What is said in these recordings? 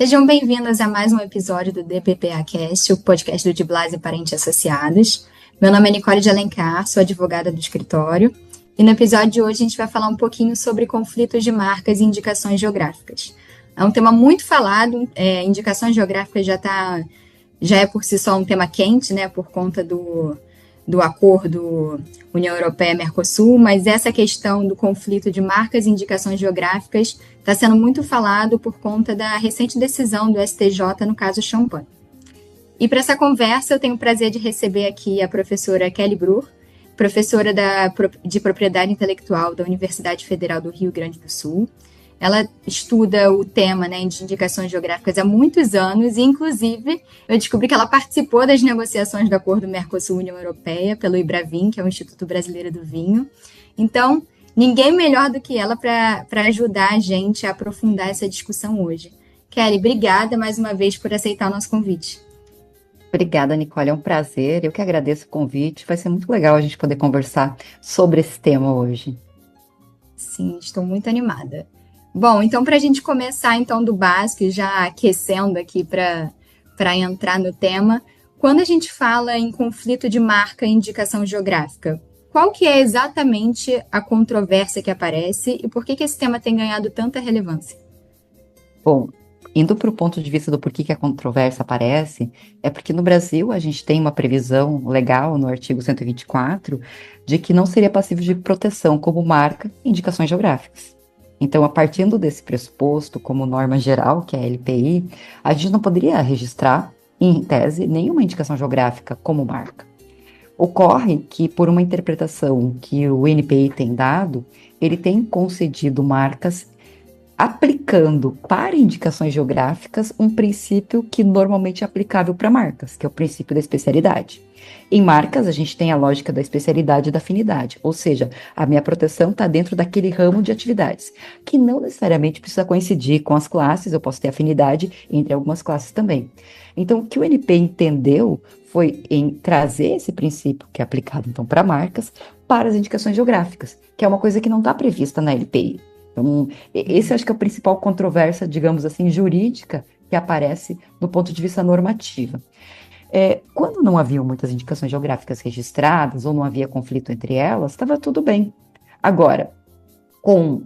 Sejam bem-vindos a mais um episódio do DPPA-Cast, o podcast do De Blas e Parentes Associados. Meu nome é Nicole de Alencar, sou advogada do escritório, e no episódio de hoje a gente vai falar um pouquinho sobre conflitos de marcas e indicações geográficas. É um tema muito falado, indicações geográficas já é por si só um tema quente, né, por conta do acordo União Europeia-Mercosul, mas essa questão do conflito de marcas e indicações geográficas está sendo muito falado por conta da recente decisão do STJ no caso Champagne. E para essa conversa eu tenho o prazer de receber aqui a professora Kelly Bruhr, professora de Propriedade Intelectual da Universidade Federal do Rio Grande do Sul. Ela estuda o tema, né, de indicações geográficas há muitos anos e, inclusive, eu descobri que ela participou das negociações do Acordo Mercosul-União Europeia pelo IBRAVIN, que é o Instituto Brasileiro do Vinho. Então, ninguém melhor do que ela para ajudar a gente a aprofundar essa discussão hoje. Kelly, obrigada mais uma vez por aceitar o nosso convite. Obrigada, Nicole. É um prazer. Eu que agradeço o convite. Vai ser muito legal a gente poder conversar sobre esse tema hoje. Sim, estou muito animada. Bom, então para a gente começar então do básico e já aquecendo aqui para entrar no tema, quando a gente fala em conflito de marca e indicação geográfica, qual que é exatamente a controvérsia que aparece e por que esse tema tem ganhado tanta relevância? Bom, indo para o ponto de vista do porquê que a controvérsia aparece, é porque no Brasil a gente tem uma previsão legal no artigo 124 de que não seria passível de proteção como marca e indicações geográficas. Então, a partindo desse pressuposto, como norma geral, que é a LPI, a gente não poderia registrar, em tese, nenhuma indicação geográfica como marca. Ocorre que, por uma interpretação que o NPI tem dado, ele tem concedido marcas aplicando para indicações geográficas um princípio que normalmente é aplicável para marcas, que é o princípio da especialidade. Em marcas, a gente tem a lógica da especialidade e da afinidade, ou seja, a minha proteção está dentro daquele ramo de atividades, que não necessariamente precisa coincidir com as classes, eu posso ter afinidade entre algumas classes também. Então, o que o NP entendeu foi em trazer esse princípio, que é aplicado então para marcas, para as indicações geográficas, que é uma coisa que não está prevista na LPI. Então, esse acho que é a principal controvérsia, digamos assim, jurídica que aparece do ponto de vista normativo. Quando não haviam muitas indicações geográficas registradas ou não havia conflito entre elas, estava tudo bem. Agora, com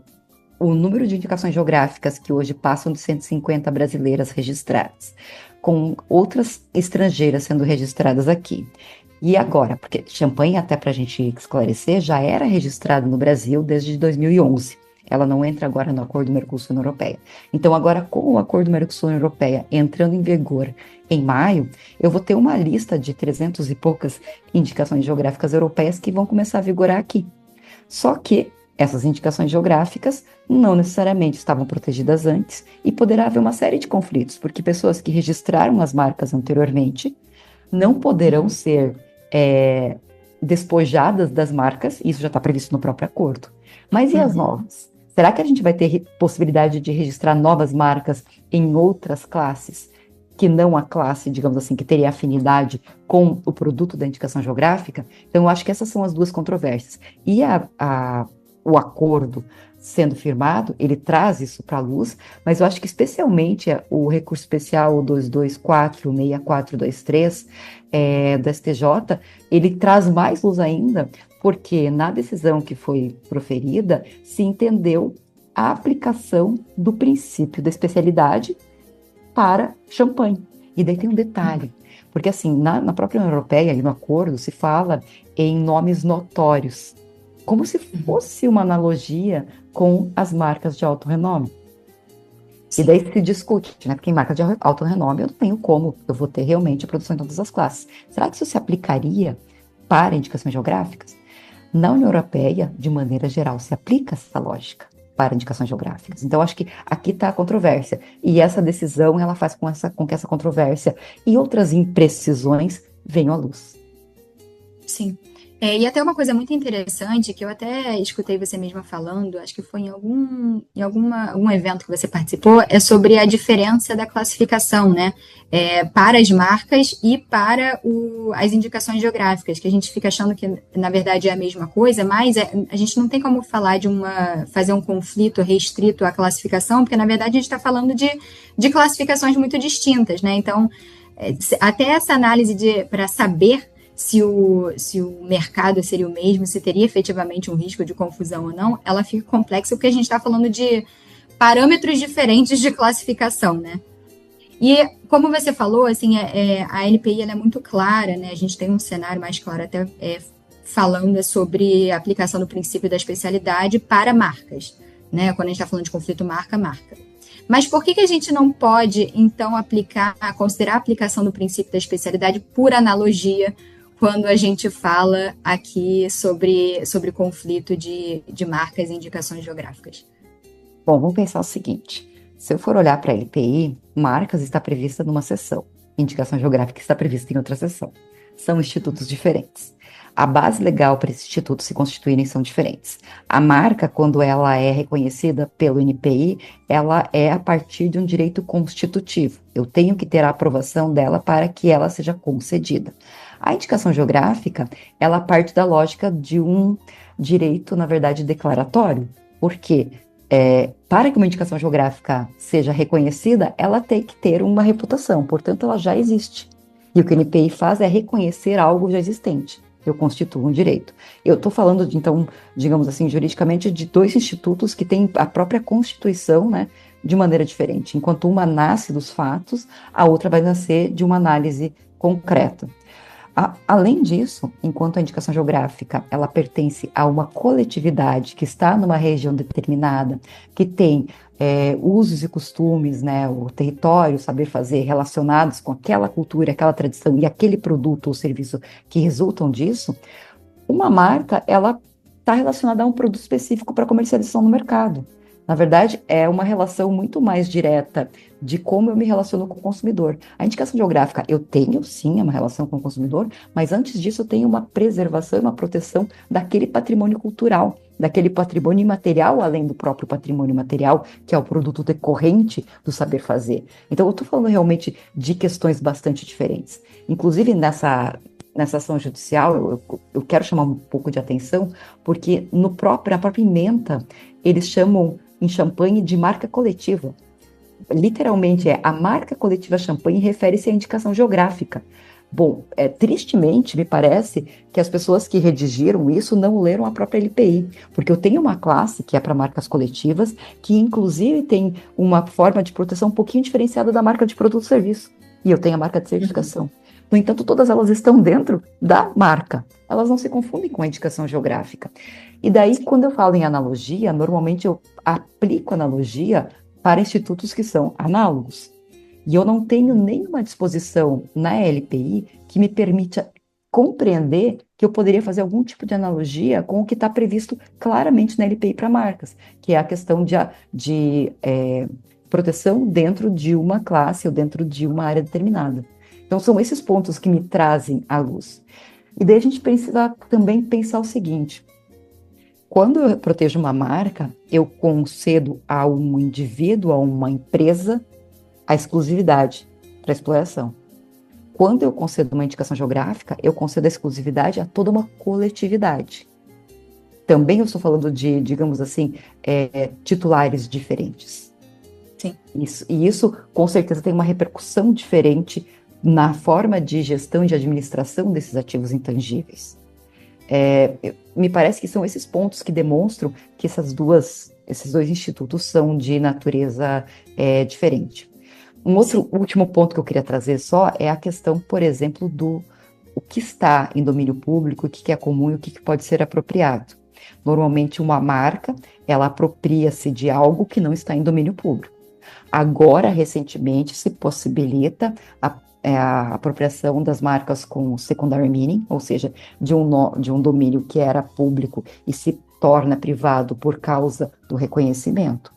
o número de indicações geográficas que hoje passam de 150 brasileiras registradas, com outras estrangeiras sendo registradas aqui, e agora, porque Champagne, até para a gente esclarecer, já era registrado no Brasil desde 2011. Ela não entra agora no Acordo Mercosul-União Europeia. Então, agora, com o Acordo Mercosul-União Europeia entrando em vigor em maio, eu vou ter uma lista de 300 e poucas indicações geográficas europeias que vão começar a vigorar aqui. Só que essas indicações geográficas não necessariamente estavam protegidas antes e poderá haver uma série de conflitos, porque pessoas que registraram as marcas anteriormente não poderão ser despojadas das marcas, isso já está previsto no próprio acordo. Mas e as novas? Será que a gente vai ter possibilidade de registrar novas marcas em outras classes, que não a classe, digamos assim, que teria afinidade com o produto da indicação geográfica? Então, eu acho que essas são as duas controvérsias. E o acordo sendo firmado, ele traz isso para a luz, mas eu acho que especialmente o recurso especial 2246423 do STJ, ele traz mais luz ainda, porque na decisão que foi proferida, se entendeu a aplicação do princípio da especialidade para Champagne. E daí tem um detalhe, porque assim, na própria União Europeia, e no acordo, se fala em nomes notórios, como se fosse uma analogia com as marcas de alto renome. Sim. E daí se discute, né? Porque em marca de alto renome eu não tenho como, eu vou ter realmente a produção em todas as classes. Será que isso se aplicaria para indicações geográficas? Na União Europeia, de maneira geral, se aplica essa lógica para indicações geográficas. Então, acho que aqui está a controvérsia. E essa decisão, ela faz com que essa controvérsia e outras imprecisões venham à luz. Sim. E até uma coisa muito interessante, que eu até escutei você mesma falando, acho que foi algum evento que você participou, é sobre a diferença da classificação, né? Para as marcas e para as indicações geográficas, que a gente fica achando que, na verdade, é a mesma coisa, mas a gente não tem como falar fazer um conflito restrito à classificação, porque, na verdade, a gente está falando de classificações muito distintas, né? Então, até essa análise para saber se o mercado seria o mesmo, se teria efetivamente um risco de confusão ou não, ela fica complexa porque a gente está falando de parâmetros diferentes de classificação, né? E como você falou, assim, a LPI ela é muito clara, né? A gente tem um cenário mais claro até falando sobre a aplicação do princípio da especialidade para marcas, né? Quando a gente está falando de conflito marca-marca. Mas por que a gente não pode, então, considerar a aplicação do princípio da especialidade por analogia quando a gente fala aqui sobre conflito de marcas e indicações geográficas? Bom, vamos pensar o seguinte. Se eu for olhar para a LPI, marcas está prevista numa seção, indicação geográfica está prevista em outra seção. São institutos diferentes. A base legal para esses institutos se constituírem são diferentes. A marca, quando ela é reconhecida pelo INPI, ela é a partir de um direito constitutivo. Eu tenho que ter a aprovação dela para que ela seja concedida. A indicação geográfica, ela parte da lógica de um direito, na verdade, declaratório. Por quê? Para que uma indicação geográfica seja reconhecida, ela tem que ter uma reputação, portanto, ela já existe. E o que o INPI faz é reconhecer algo já existente. Eu constituo um direito. Eu estou falando, então, digamos assim, juridicamente, de dois institutos que têm a própria Constituição, né, de maneira diferente. Enquanto uma nasce dos fatos, a outra vai nascer de uma análise concreta. Além disso, enquanto a indicação geográfica ela pertence a uma coletividade que está numa região determinada, que tem usos e costumes, né, o território, o saber fazer relacionados com aquela cultura, aquela tradição e aquele produto ou serviço que resultam disso, uma marca ela está relacionada a um produto específico para comercialização no mercado. Na verdade, é uma relação muito mais direta de como eu me relaciono com o consumidor. A indicação geográfica, eu tenho sim uma relação com o consumidor, mas antes disso eu tenho uma preservação e uma proteção daquele patrimônio cultural, daquele patrimônio imaterial, além do próprio patrimônio material, que é o produto decorrente do saber fazer. Então, eu estou falando realmente de questões bastante diferentes. Inclusive, nessa ação judicial, eu quero chamar um pouco de atenção, porque na própria ementa, eles chamam em champanhe de marca coletiva. Literalmente a marca coletiva champanhe refere-se à indicação geográfica. Bom, tristemente me parece que as pessoas que redigiram isso não leram a própria LPI, porque eu tenho uma classe que é para marcas coletivas, que inclusive tem uma forma de proteção um pouquinho diferenciada da marca de produto e serviço, e eu tenho a marca de certificação. No entanto, todas elas estão dentro da marca. Elas não se confundem com a indicação geográfica. E daí, quando eu falo em analogia, normalmente eu aplico analogia para institutos que são análogos. E eu não tenho nenhuma disposição na LPI que me permita compreender que eu poderia fazer algum tipo de analogia com o que está previsto claramente na LPI para marcas, que é a questão de proteção dentro de uma classe ou dentro de uma área determinada. Então, são esses pontos que me trazem à luz. E daí a gente precisa também pensar o seguinte: quando eu protejo uma marca, eu concedo a um indivíduo, a uma empresa, a exclusividade para exploração. Quando eu concedo uma indicação geográfica, eu concedo a exclusividade a toda uma coletividade. Também eu estou falando de, digamos assim, titulares diferentes. Sim. Isso, com certeza, tem uma repercussão diferente na forma de gestão e de administração desses ativos intangíveis. Me parece que são esses pontos que demonstram que esses dois institutos são de natureza diferente. Um outro último ponto que eu queria trazer só é a questão, por exemplo, do o que está em domínio público, o que é comum e o que pode ser apropriado. Normalmente, uma marca, ela apropria-se de algo que não está em domínio público. Agora, recentemente, se possibilita a apropriação das marcas com secondary meaning, ou seja, de um domínio que era público e se torna privado por causa do reconhecimento.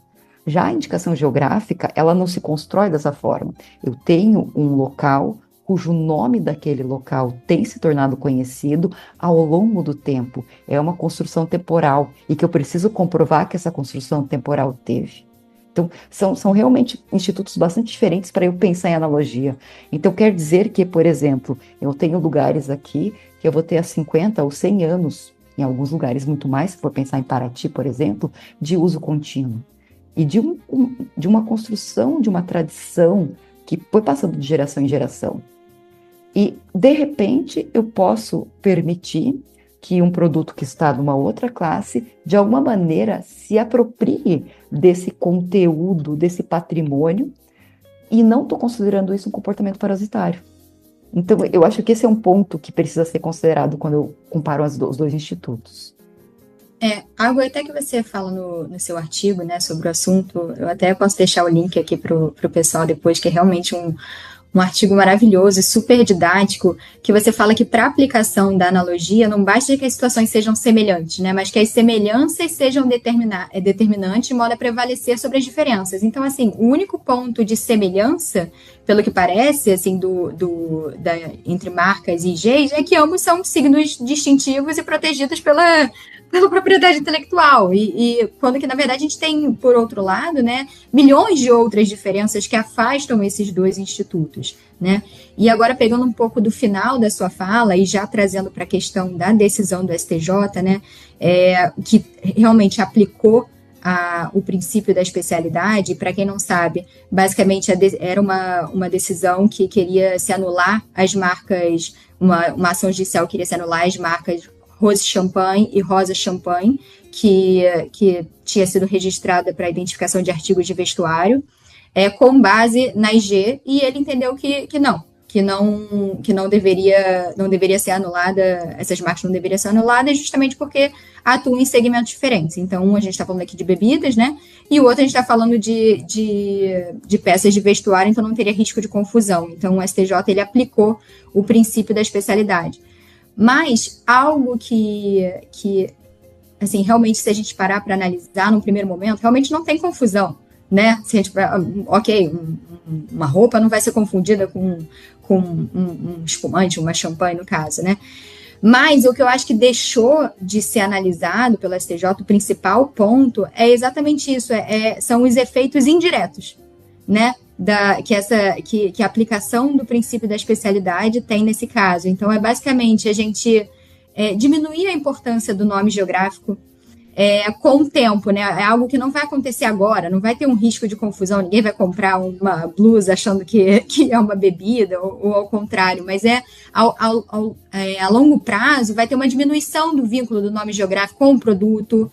Já a indicação geográfica, ela não se constrói dessa forma. Eu tenho um local cujo nome daquele local tem se tornado conhecido ao longo do tempo. É uma construção temporal e que eu preciso comprovar que essa construção temporal teve. Então, são realmente institutos bastante diferentes para eu pensar em analogia. Então, quer dizer que, por exemplo, eu tenho lugares aqui que eu vou ter há 50 ou 100 anos, em alguns lugares muito mais, se for pensar em Paraty, por exemplo, de uso contínuo. E de uma construção, de uma tradição que foi passando de geração em geração. E, de repente, eu posso permitir que um produto que está numa outra classe, de alguma maneira, se aproprie desse conteúdo, desse patrimônio, e não estou considerando isso um comportamento parasitário. Então, eu acho que esse é um ponto que precisa ser considerado quando eu comparo os dois institutos. Algo até que você fala no seu artigo, né, sobre o assunto, eu até posso deixar o link aqui para o pessoal depois, que é realmente um artigo maravilhoso e super didático, que você fala que para a aplicação da analogia não basta que as situações sejam semelhantes, né, mas que as semelhanças sejam determinantes de modo a prevalecer sobre as diferenças. Então, assim, o único ponto de semelhança, pelo que parece, assim, entre marcas e IGs, é que ambos são signos distintivos e protegidos pela propriedade intelectual, e quando que, na verdade, a gente tem, por outro lado, né, milhões de outras diferenças que afastam esses dois institutos, né? E agora, pegando um pouco do final da sua fala e já trazendo para a questão da decisão do STJ, né, que realmente aplicou o princípio da especialidade. Para quem não sabe, basicamente era uma decisão que queria se anular as marcas, uma ação judicial queria se anular as marcas Rose Champagne e Rosa Champagne, que tinha sido registrada para identificação de artigos de vestuário, com base na IG, e ele entendeu que não deveria ser anulada, essas marcas não deveriam ser anuladas, justamente porque atuam em segmentos diferentes. Então, a gente está falando aqui de bebidas, né? E o outro a gente está falando de peças de vestuário, então não teria risco de confusão. Então, o STJ ele aplicou o princípio da especialidade. Mas algo que assim, realmente, se a gente parar para analisar num primeiro momento, realmente não tem confusão, né? Se a gente, uma roupa não vai ser confundida com um espumante, uma champanhe, no caso, né? Mas o que eu acho que deixou de ser analisado pelo STJ, o principal ponto, é exatamente isso, são os efeitos indiretos, né? Que a aplicação do princípio da especialidade tem nesse caso. Então, basicamente a gente diminuir a importância do nome geográfico com o tempo, né? É algo que não vai acontecer agora, não vai ter um risco de confusão, ninguém vai comprar uma blusa achando que é uma bebida, ou ao contrário, mas a longo prazo vai ter uma diminuição do vínculo do nome geográfico com o produto,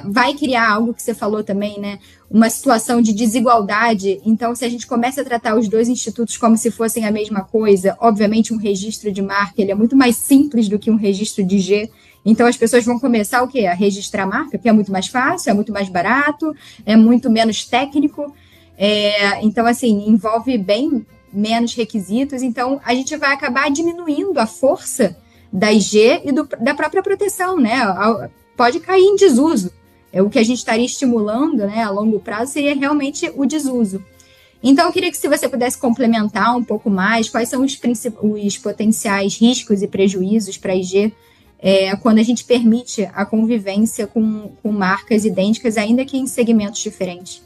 vai criar algo que você falou também, né? Uma situação de desigualdade. Então, se a gente começa a tratar os dois institutos como se fossem a mesma coisa, obviamente um registro de marca ele é muito mais simples do que um registro de IG. Então, as pessoas vão começar o quê? A registrar a marca, porque é muito mais fácil, é muito mais barato, é muito menos técnico. Então, assim, envolve bem menos requisitos. Então, a gente vai acabar diminuindo a força da IG e da própria proteção, né? Pode cair em desuso. O que a gente estaria estimulando, né, a longo prazo seria realmente o desuso. Então, eu queria que se você pudesse complementar um pouco mais quais são os potenciais riscos e prejuízos para a IG quando a gente permite a convivência com marcas idênticas, ainda que em segmentos diferentes.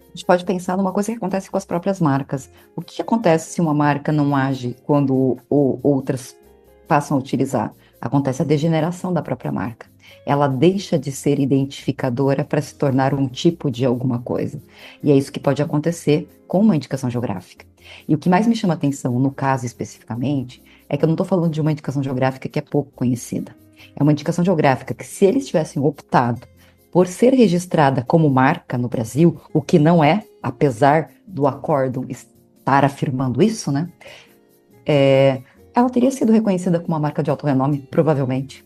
A gente pode pensar numa coisa que acontece com as próprias marcas. O que acontece se uma marca não age quando outras passam a utilizar? Acontece a degeneração da própria marca. Ela deixa de ser identificadora para se tornar um tipo de alguma coisa. E é isso que pode acontecer com uma indicação geográfica. E o que mais me chama atenção, no caso especificamente, é que eu não estou falando de uma indicação geográfica que é pouco conhecida. É uma indicação geográfica que, se eles tivessem optado por ser registrada como marca no Brasil, o que não é, apesar do acórdão estar afirmando isso, né? Ela teria sido reconhecida como uma marca de alto renome, provavelmente.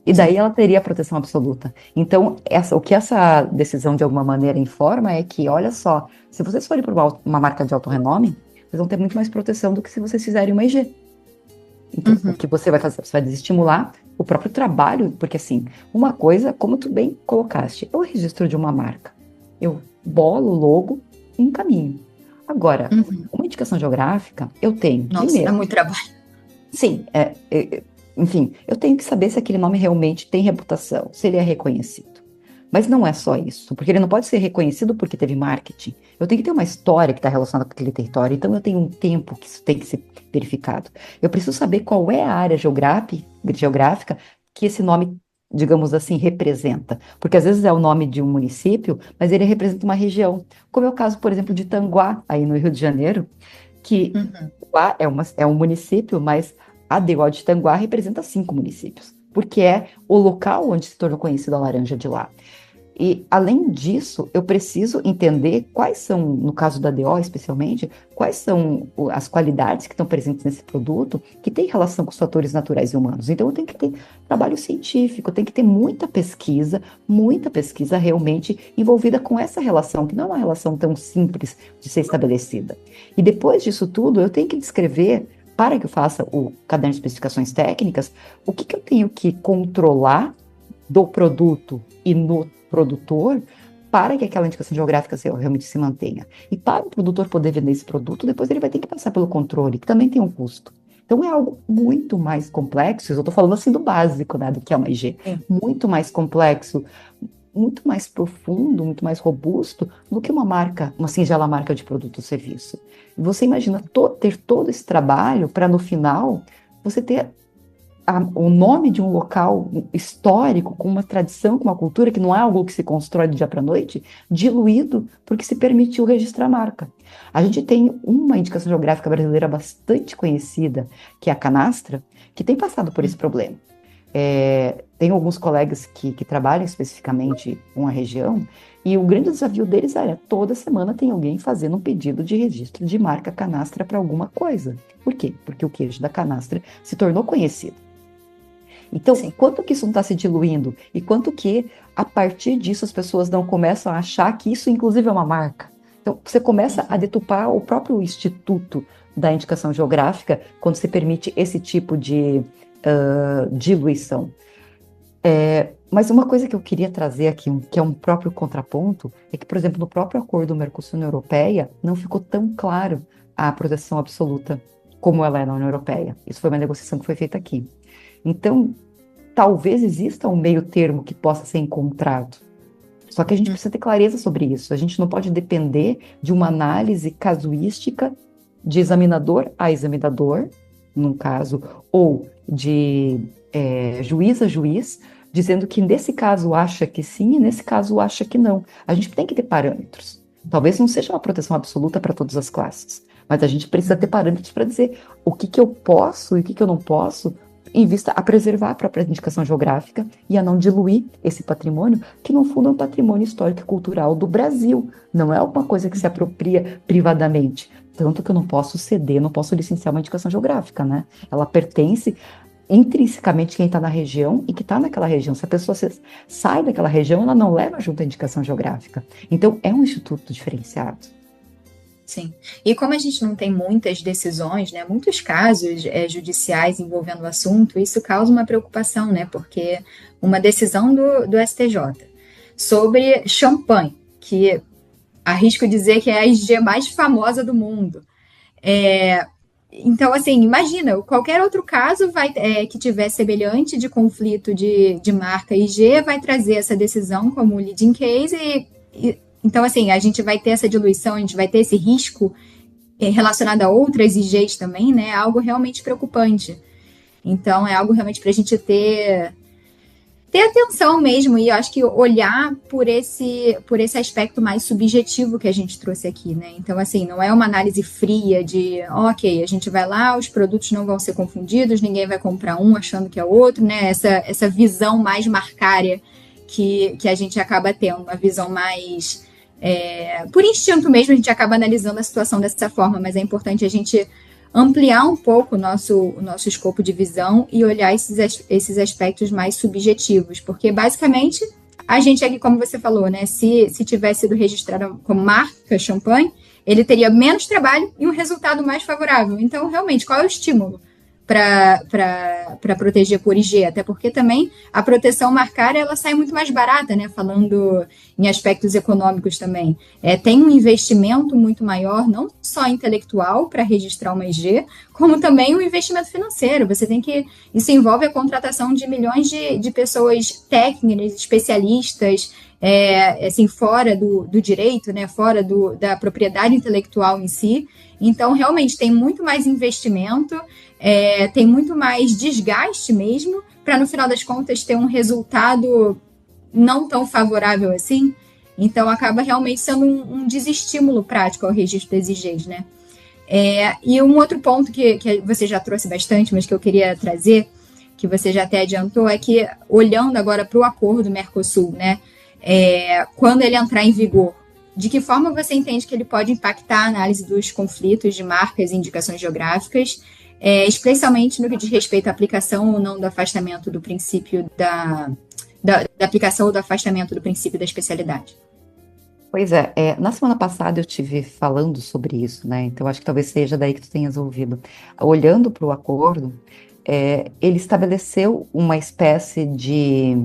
E daí ela teria a proteção absoluta. Então, o que essa decisão de alguma maneira informa é que, olha só, se vocês forem para uma marca de alto renome, vocês vão ter muito mais proteção do que se vocês fizerem uma IG. Então, o que você vai fazer? Você vai desestimular o próprio trabalho, porque assim, uma coisa, como tu bem colocaste, é o registro de uma marca. Eu bolo o logo e encaminho. Agora, Uhum. uma indicação geográfica, eu tenho, Nossa, dá primeiro, muito trabalho. sim, enfim, eu tenho que saber se aquele nome realmente tem reputação, se ele é reconhecido. Mas não é só isso, porque ele não pode ser reconhecido porque teve marketing. Eu tenho que ter uma história que está relacionada com aquele território, então eu tenho um tempo que isso tem que ser verificado. Eu preciso saber qual é a área geográfica que esse nome, digamos assim, representa. Porque às vezes é o nome de um município, mas ele representa uma região. Como é o caso, por exemplo, de Tanguá, aí no Rio de Janeiro, que Uhum. Tanguá é um município, mas a DO de Tanguá representa 5 municípios, porque é o local onde se tornou conhecida a laranja de lá. E, além disso, eu preciso entender quais são, no caso da DO especialmente, quais são as qualidades que estão presentes nesse produto que tem relação com os fatores naturais e humanos. Então, eu tenho que ter trabalho científico, eu tenho que ter muita pesquisa realmente envolvida com essa relação, que não é uma relação tão simples de ser estabelecida. E depois disso tudo, eu tenho que descrever, para que eu faça o caderno de especificações técnicas, o que eu tenho que controlar do produto e no produtor para que aquela indicação geográfica realmente se mantenha. E para o produtor poder vender esse produto, depois ele vai ter que passar pelo controle, que também tem um custo. Então é algo muito mais complexo, eu estou falando assim do básico, né, do que é uma IG, Sim. muito mais complexo, muito mais profundo, muito mais robusto do que uma marca, uma singela marca de produto ou serviço. E você imagina ter todo esse trabalho para no final você ter o nome de um local histórico, com uma tradição, com uma cultura, que não é algo que se constrói do dia para a noite, diluído porque se permitiu registrar a marca. A gente tem uma indicação geográfica brasileira bastante conhecida, que é a Canastra, que tem passado por esse problema. Tem alguns colegas que trabalham especificamente com a região, e o grande desafio deles era, toda semana tem alguém fazendo um pedido de registro de marca Canastra para alguma coisa. Por quê? Porque o queijo da Canastra se tornou conhecido. Então, Sim. quanto que isso não está se diluindo? E quanto que, a partir disso, as pessoas não começam a achar que isso, inclusive, é uma marca? Então, você começa a detupar o próprio instituto da indicação geográfica quando você permite esse tipo de diluição. Mas uma coisa que eu queria trazer aqui, que é um próprio contraponto, é que, por exemplo, no próprio acordo Mercosul-União Europeia, não ficou tão claro a proteção absoluta como ela é na União Europeia. Isso foi uma negociação que foi feita aqui. Então, talvez exista um meio termo que possa ser encontrado. Só que a gente precisa ter clareza sobre isso. A gente não pode depender de uma análise casuística de examinador a examinador, num caso, ou de juiz a juiz, dizendo que nesse caso acha que sim e nesse caso acha que não. A gente tem que ter parâmetros. Talvez não seja uma proteção absoluta para todas as classes, mas a gente precisa ter parâmetros para dizer o que eu posso e o que eu não posso, em vista a preservar a própria indicação geográfica e a não diluir esse patrimônio, que no fundo é um patrimônio histórico e cultural do Brasil. Não é alguma coisa que se apropria privadamente. Tanto que eu não posso ceder, não posso licenciar uma indicação geográfica, né? Ela pertence intrinsecamente quem está na região e que está naquela região. Se a pessoa sai daquela região, ela não leva junto a indicação geográfica. Então, é um instituto diferenciado. Sim. E como a gente não tem muitas decisões, né, muitos casos judiciais envolvendo o assunto, isso causa uma preocupação, né, porque uma decisão do STJ sobre champanhe, que arrisco dizer que é a IG mais famosa do mundo. Então, assim, imagina, qualquer outro caso que tiver semelhante de conflito de marca IG vai trazer essa decisão como leading case então, assim, a gente vai ter essa diluição, a gente vai ter esse risco relacionado a outras IGs também, né? É algo realmente preocupante. Então, é algo realmente para a gente ter atenção mesmo e eu acho que olhar por esse aspecto mais subjetivo que a gente trouxe aqui, né? Então, assim, não é uma análise fria de, ok, a gente vai lá, os produtos não vão ser confundidos, ninguém vai comprar um achando que é outro, né? Essa visão mais marcária que a gente acaba tendo, uma visão mais... por instinto mesmo, a gente acaba analisando a situação dessa forma, mas é importante a gente ampliar um pouco o nosso escopo de visão e olhar esses aspectos mais subjetivos, porque basicamente a gente aqui, como você falou, né, se tivesse sido registrado como marca champanhe, ele teria menos trabalho e um resultado mais favorável. Então, realmente, qual é o estímulo para proteger por IG, até porque também a proteção marcária ela sai muito mais barata, né? Falando em aspectos econômicos também. Tem um investimento muito maior, não só intelectual para registrar uma IG, como também um investimento financeiro. Isso envolve a contratação de milhões de pessoas técnicas, especialistas, assim, fora do direito, né? Fora da propriedade intelectual em si. Então, realmente, tem muito mais investimento, tem muito mais desgaste mesmo, para, no final das contas, ter um resultado não tão favorável assim. Então, acaba realmente sendo um desestímulo prático ao registro das IGs, né? E um outro ponto que você já trouxe bastante, mas que eu queria trazer, que você já até adiantou, é que, olhando agora para o acordo Mercosul, né? Quando ele entrar em vigor, de que forma você entende que ele pode impactar a análise dos conflitos de marcas e indicações geográficas, especialmente no que diz respeito à aplicação ou não do afastamento do princípio da aplicação ou do afastamento do princípio da especialidade? Pois na semana passada eu estive falando sobre isso, né? Então acho que talvez seja daí que tu tenhas ouvido. Olhando para o acordo, ele estabeleceu uma espécie de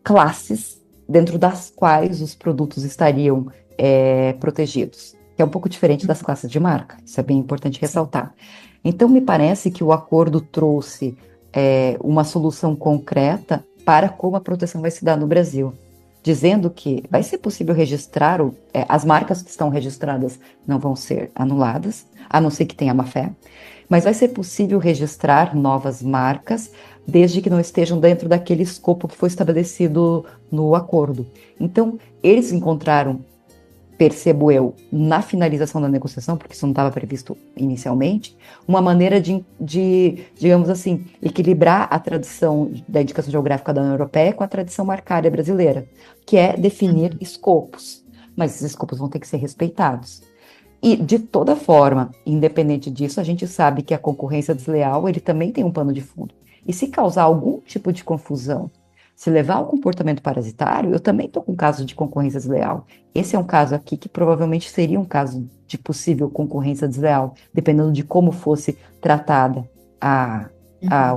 classes dentro das quais os produtos estariam protegidos, que é um pouco diferente das classes de marca, isso é bem importante ressaltar. Então, me parece que o acordo trouxe uma solução concreta para como a proteção vai se dar no Brasil, dizendo que vai ser possível registrar, as marcas que estão registradas não vão ser anuladas, a não ser que tenha má-fé, mas vai ser possível registrar novas marcas desde que não estejam dentro daquele escopo que foi estabelecido no acordo. Então, eles encontraram, percebo eu, na finalização da negociação, porque isso não estava previsto inicialmente, uma maneira de, digamos assim, equilibrar a tradição da indicação geográfica da União Europeia com a tradição marcária brasileira, que é definir escopos, mas esses escopos vão ter que ser respeitados. E, de toda forma, independente disso, a gente sabe que a concorrência desleal, ele também tem um pano de fundo. E se causar algum tipo de confusão, se levar ao comportamento parasitário, eu também estou com um caso de concorrência desleal. Esse é um caso aqui que provavelmente seria um caso de possível concorrência desleal, dependendo de como fosse tratada a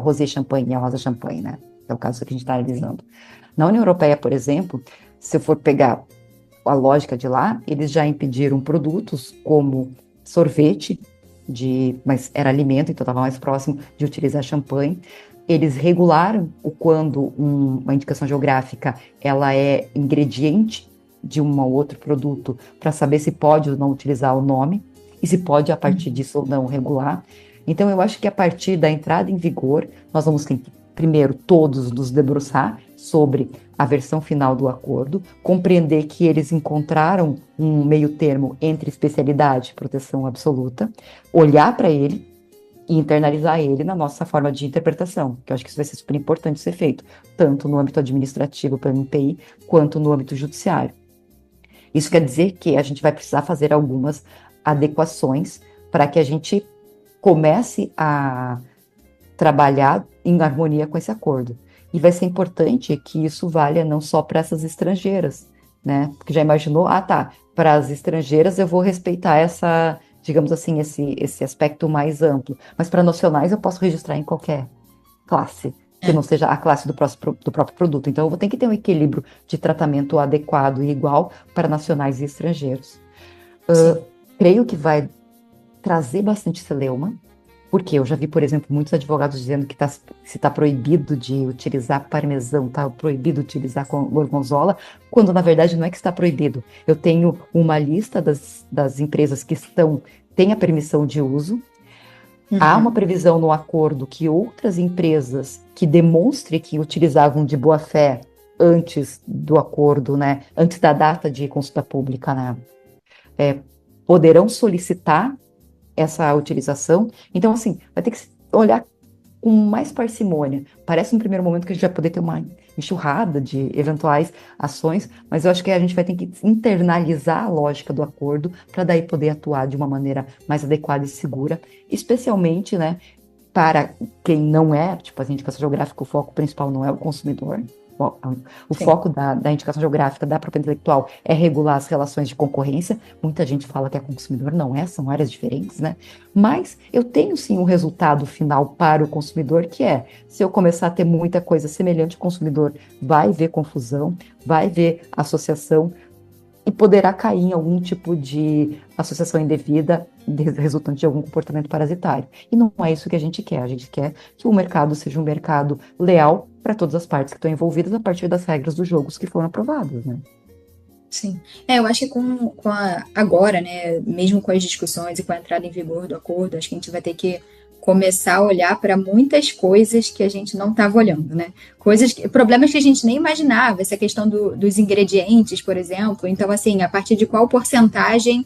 Rosé Champagne e a Rosa Champagne, né? É o caso que a gente está analisando. Na União Europeia, por exemplo, se eu for pegar a lógica de lá, eles já impediram produtos como sorvete, mas era alimento, então estava mais próximo de utilizar champanhe. Eles regularam quando uma indicação geográfica ela é ingrediente de um ou outro produto para saber se pode ou não utilizar o nome e se pode a partir disso ou não regular. Então eu acho que a partir da entrada em vigor nós vamos ter que primeiro todos nos debruçar sobre a versão final do acordo, compreender que eles encontraram um meio termo entre especialidade e proteção absoluta, olhar para ele e internalizar ele na nossa forma de interpretação, que eu acho que isso vai ser super importante ser feito, tanto no âmbito administrativo pelo MPI, quanto no âmbito judiciário. Isso quer dizer que a gente vai precisar fazer algumas adequações para que a gente comece a trabalhar em harmonia com esse acordo. E vai ser importante que isso valha não só para essas estrangeiras, né? Porque já imaginou, para as estrangeiras eu vou respeitar essa, digamos assim, esse aspecto mais amplo. Mas para nacionais eu posso registrar em qualquer classe, que não seja a classe do próprio produto. Então eu vou ter que ter um equilíbrio de tratamento adequado e igual para nacionais e estrangeiros. Creio que vai trazer bastante celeuma, porque eu já vi, por exemplo, muitos advogados dizendo que se está proibido de utilizar parmesão, está proibido de utilizar gorgonzola, quando na verdade não é que está proibido. Eu tenho uma lista das empresas que têm a permissão de uso. Há uma previsão no acordo que outras empresas que demonstrem que utilizavam de boa fé antes do acordo, né, antes da data de consulta pública, né, poderão solicitar essa utilização. Então, assim, vai ter que olhar com mais parcimônia. Parece no primeiro momento que a gente vai poder ter uma enxurrada de eventuais ações, mas eu acho que a gente vai ter que internalizar a lógica do acordo para daí poder atuar de uma maneira mais adequada e segura, especialmente, né, para quem não é, tipo, a indicação geográfica, o foco principal não é o consumidor, O Sim. foco da indicação geográfica da propriedade intelectual é regular as relações de concorrência. Muita gente fala que é consumidor, não é, são áreas diferentes, né? Mas eu tenho sim um resultado final para o consumidor, que é, se eu começar a ter muita coisa semelhante, o consumidor vai ver confusão, vai ver associação, e poderá cair em algum tipo de associação indevida resultante de algum comportamento parasitário. E não é isso que a gente quer. A gente quer que o mercado seja um mercado leal para todas as partes que estão envolvidas a partir das regras dos jogos que foram aprovadas, né? Sim. Eu acho que agora, né, mesmo com as discussões e com a entrada em vigor do acordo, acho que a gente vai ter que começar a olhar para muitas coisas que a gente não estava olhando, né? Problemas que a gente nem imaginava, essa questão dos ingredientes, por exemplo. Então, assim, a partir de qual porcentagem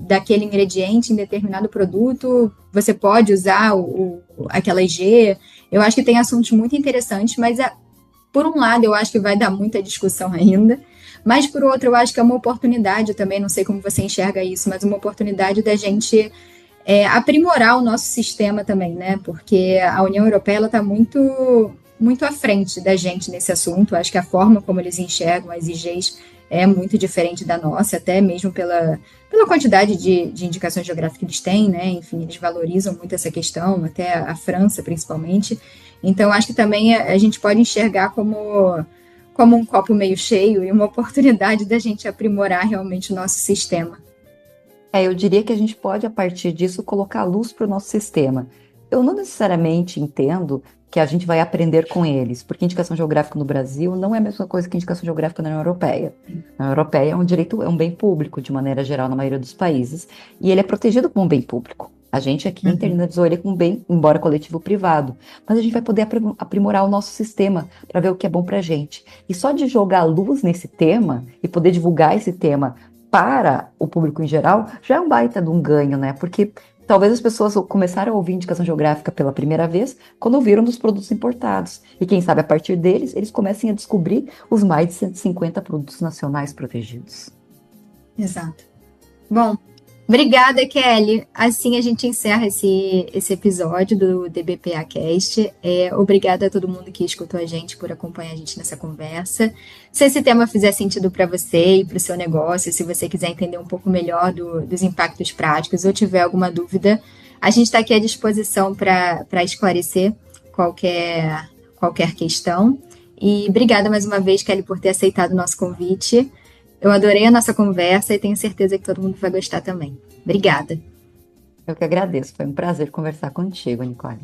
daquele ingrediente em determinado produto você pode usar aquela IG. Eu acho que tem assuntos muito interessantes, mas por um lado eu acho que vai dar muita discussão ainda. Mas, por outro, eu acho que é uma oportunidade também, não sei como você enxerga isso, mas uma oportunidade da gente aprimorar o nosso sistema também, né? Porque a União Europeia está muito, muito à frente da gente nesse assunto. Acho que a forma como eles enxergam as IGs é muito diferente da nossa, até mesmo pela quantidade de indicações geográficas que eles têm, né? Enfim, eles valorizam muito essa questão, até a França, principalmente. Então, acho que também a gente pode enxergar como um copo meio cheio e uma oportunidade da gente aprimorar realmente o nosso sistema. Eu diria que a gente pode, a partir disso, colocar luz para o nosso sistema. Eu não necessariamente entendo que a gente vai aprender com eles, porque indicação geográfica no Brasil não é a mesma coisa que indicação geográfica na União Europeia. Na União Europeia é um direito, é um bem público, de maneira geral, na maioria dos países, e ele é protegido como um bem público. A gente aqui internalizou ele como um bem, embora coletivo privado, mas a gente vai poder aprimorar o nosso sistema para ver o que é bom para a gente. E só de jogar luz nesse tema e poder divulgar esse tema para o público em geral, já é um baita de um ganho, né? Porque talvez as pessoas começaram a ouvir indicação geográfica pela primeira vez quando ouviram dos produtos importados. E quem sabe a partir deles, eles comecem a descobrir os mais de 150 produtos nacionais protegidos. Exato. Bom, obrigada, Kelly. Assim a gente encerra esse episódio do DBPA Cast. Obrigada a todo mundo que escutou a gente por acompanhar a gente nessa conversa. Se esse tema fizer sentido para você e para o seu negócio, se você quiser entender um pouco melhor dos impactos práticos ou tiver alguma dúvida, a gente está aqui à disposição para esclarecer qualquer questão. E obrigada mais uma vez, Kelly, por ter aceitado o nosso convite. Eu adorei a nossa conversa e tenho certeza que todo mundo vai gostar também. Obrigada. Eu que agradeço, foi um prazer conversar contigo, Nicole.